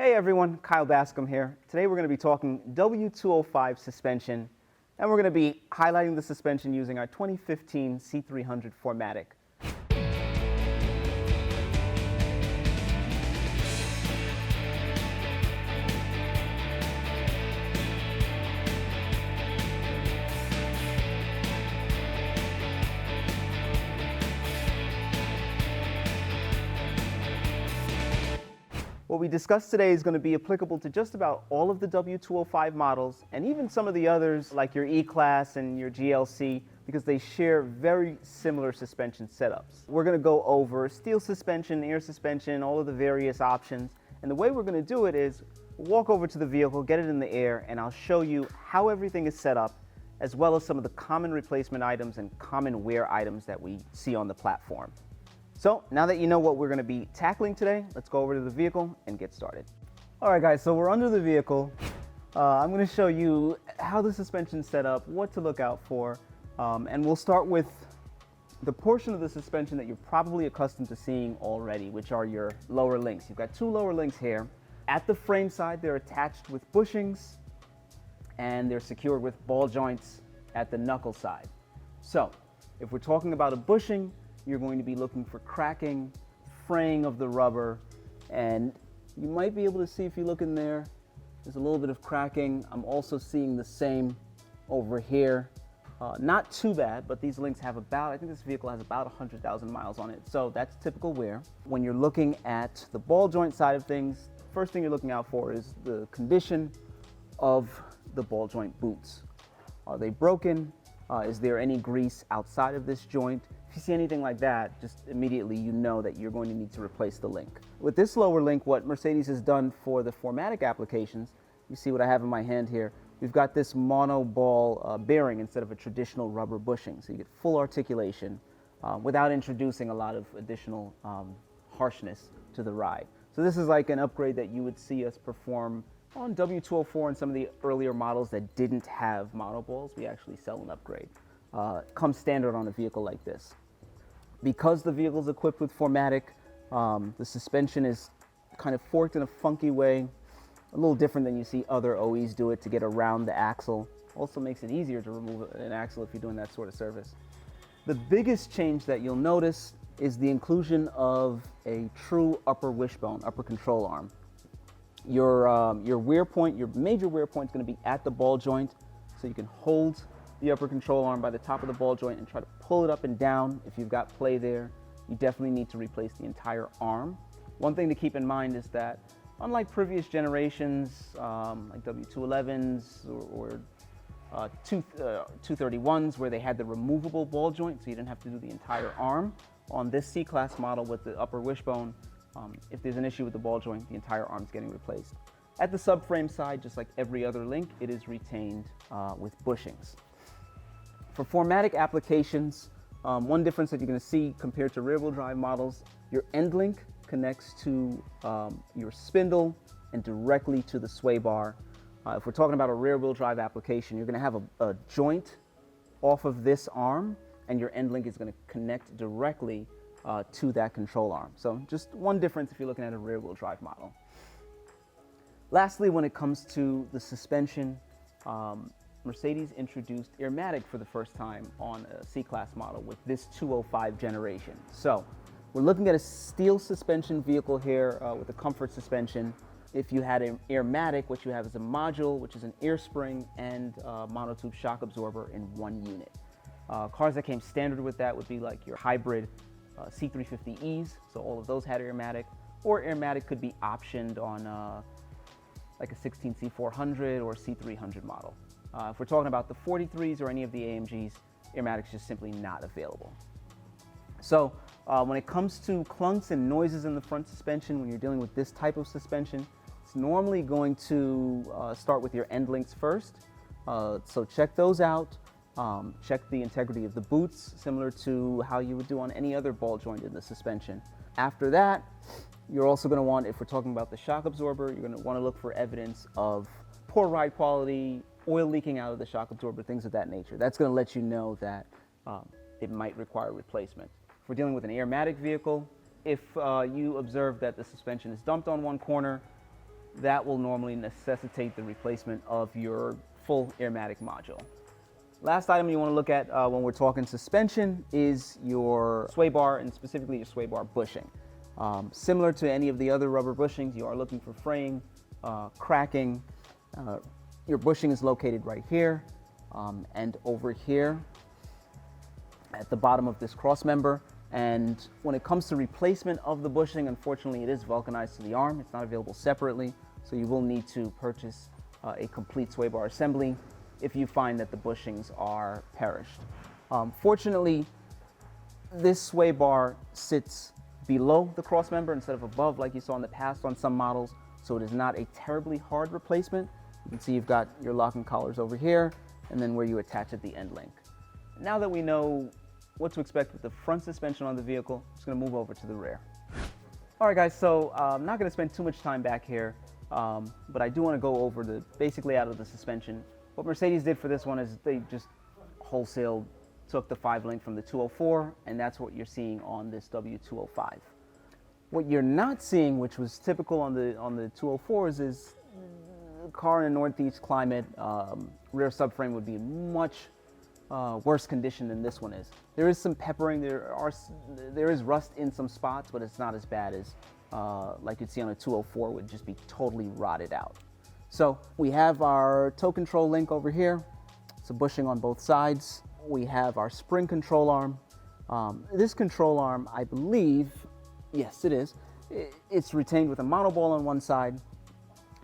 Hey everyone, Kyle Bascombe here. Today we're going to be talking W205 suspension, and we're going to be highlighting the suspension using our 2015 C300 4MATIC. What we discussed today is going to be applicable to just about all of the W205 models and even some of the others like your E-Class and your GLC because they share very similar suspension setups. We're going to go over steel suspension, air suspension, all of the various options, and the way we're going to do it is walk over to the vehicle, get it in the air, and I'll show you how everything is set up as well as some of the common replacement items and common wear items that we see on the platform. So now that you know what we're going to be tackling today, let's go over to the vehicle and get started. All right guys, so we're under the vehicle. I'm going to show you how the suspension's set up, what to look out for, and we'll start with the portion of the suspension that you're probably accustomed to seeing already, which are your lower links. You've got two lower links here. At the frame side, they're attached with bushings and they're secured with ball joints at the knuckle side. So if we're talking about a bushing, you're going to be looking for cracking, fraying of the rubber, and you might be able to see if you look in there, there's a little bit of cracking. I'm also seeing the same over here. Not too bad, but these links have about, I think this vehicle has about 100,000 miles on it, so that's typical wear. When you're looking at the ball joint side of things, first thing you're looking out for is the condition of the ball joint boots. Are they broken? Is there any grease outside of this joint? If you see anything like that, just immediately you know that you're going to need to replace the link. With this lower link, what Mercedes has done for the 4MATIC applications, you see what I have in my hand here, we've got this mono ball bearing instead of a traditional rubber bushing. So you get full articulation without introducing a lot of additional harshness to the ride. So this is like an upgrade that you would see us perform on W204 and some of the earlier models that didn't have monoballs. We actually sell an upgrade. Comes standard on a vehicle like this. Because the vehicle is equipped with 4MATIC, the suspension is kind of forked in a funky way, a little different than you see other OEs do it to get around the axle. Also makes it easier to remove an axle if you're doing that sort of service. The biggest change that you'll notice is the inclusion of a true upper wishbone, upper control arm. Your wear point, your major wear point is going to be at the ball joint, so you can hold the upper control arm by the top of the ball joint and try to pull it up and down. If you've got play there, you definitely need to replace the entire arm. One thing to keep in mind is that unlike previous generations, like W211s or 231s where they had the removable ball joint, so you didn't have to do the entire arm, on this C-Class model with the upper wishbone, if there's an issue with the ball joint, the entire arm's getting replaced. At the subframe side, just like every other link, it is retained with bushings. For 4MATIC applications, one difference that you're going to see compared to rear-wheel drive models, your end link connects to your spindle and directly to the sway bar. If we're talking about a rear-wheel drive application, you're going to have a joint off of this arm, and your end link is going to connect directly to that control arm. So just one difference if you're looking at a rear-wheel drive model. Lastly, when it comes to the suspension, Mercedes introduced Airmatic for the first time on a C-Class model with this 205 generation. So we're looking at a steel suspension vehicle here with a comfort suspension. If you had an Airmatic, what you have is a module, which is an air spring and monotube shock absorber in one unit. Cars that came standard with that would be like your hybrid C350Es, so all of those had Airmatic, or Airmatic could be optioned on like a 16 C400 or C300 model. If we're talking about the 43s or any of the AMGs, Airmatic's just simply not available. So when it comes to clunks and noises in the front suspension, when you're dealing with this type of suspension, it's normally going to start with your end links first. So check those out. Check the integrity of the boots, similar to how you would do on any other ball joint in the suspension. After that, you're also going to want, if we're talking about the shock absorber, you're going to want to look for evidence of poor ride quality, oil leaking out of the shock absorber, things of that nature. That's going to let you know that it might require replacement. If we're dealing with an Airmatic vehicle, if you observe that the suspension is dumped on one corner, that will normally necessitate the replacement of your full Airmatic module. Last item you want to look at when we're talking suspension is your sway bar, and specifically your sway bar bushing. Similar to any of the other rubber bushings, you are looking for fraying, cracking. Your bushing is located right here and over here at the bottom of this cross member. And when it comes to replacement of the bushing, unfortunately it is vulcanized to the arm. It's not available separately, so you will need to purchase a complete sway bar assembly if you find that the bushings are perished. Fortunately, this sway bar sits below the cross member instead of above like you saw in the past on some models, so it is not a terribly hard replacement. You can see you've got your locking collars over here and then where you attach at the end link. Now that we know what to expect with the front suspension on the vehicle, I'm just going to move over to the rear. All right guys, so I'm not going to spend too much time back here, but I do want to go over the basically out of the suspension. What Mercedes did for this one is they just wholesale took the 5-link from the 204, and that's what you're seeing on this W205. What you're not seeing, which was typical on the 204s, is the car in a northeast climate, rear subframe would be much worse condition than this one is. There is some peppering, there is rust in some spots, but it's not as bad as like you'd see on a 204 would just be totally rotted out. So we have our tow control link over here. It's a bushing on both sides. We have our spring control arm. This control arm, I believe, yes it is, it's retained with a monoball on one side,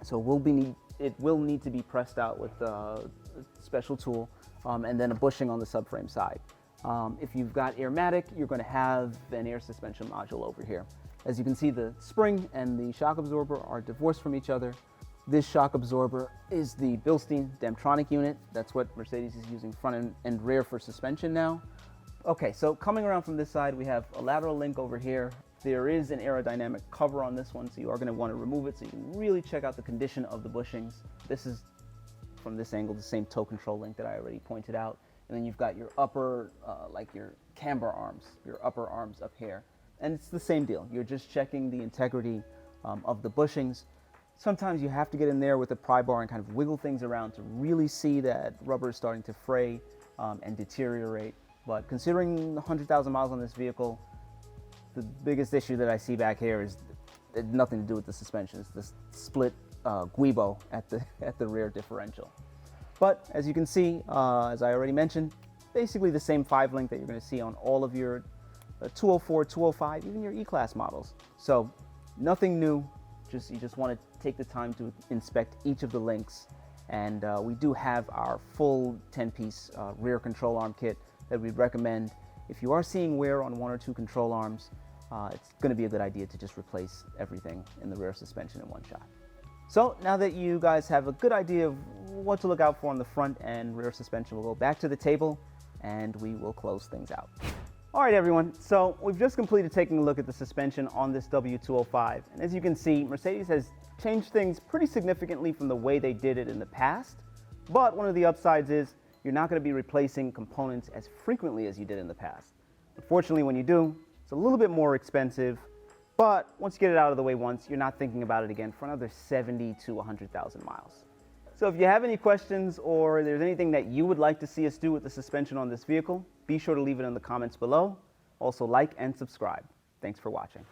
so it will need to be pressed out with a special tool, and then a bushing on the subframe side. If you've got Airmatic, you're going to have an air suspension module over here. As you can see, the spring and the shock absorber are divorced from each other. This shock absorber is the Bilstein Damtronic unit. That's what Mercedes is using front and rear for suspension now. Okay, so coming around from this side, we have a lateral link over here. There is an aerodynamic cover on this one, so you are going to want to remove it so you can really check out the condition of the bushings. This is, from this angle, the same tow control link that I already pointed out. And then you've got your upper, like your camber arms, your upper arms up here. And it's the same deal. You're just checking the integrity of the bushings. Sometimes you have to get in there with a pry bar and kind of wiggle things around to really see that rubber is starting to fray and deteriorate. But considering the 100,000 miles on this vehicle, the biggest issue that I see back here is it had nothing to do with the suspension. It's this split guibo at the rear differential. But as you can see, as I already mentioned, basically the same 5-link that you're going to see on all of your 204, 205, even your E-Class models. So nothing new. You just want to take the time to inspect each of the links, and we do have our full 10-piece rear control arm kit that we'd recommend. If you are seeing wear on 1 or 2 control arms, it's going to be a good idea to just replace everything in the rear suspension in one shot. So now that you guys have a good idea of what to look out for on the front and rear suspension, we'll go back to the table and we will close things out. All right, everyone, so we've just completed taking a look at the suspension on this W205. And as you can see, Mercedes has changed things pretty significantly from the way they did it in the past. But one of the upsides is you're not going to be replacing components as frequently as you did in the past. Unfortunately, when you do, it's a little bit more expensive. But once you get it out of the way once, you're not thinking about it again for another 70 to 100,000 miles. So if you have any questions or there's anything that you would like to see us do with the suspension on this vehicle, be sure to leave it in the comments below. Also like and subscribe. Thanks for watching.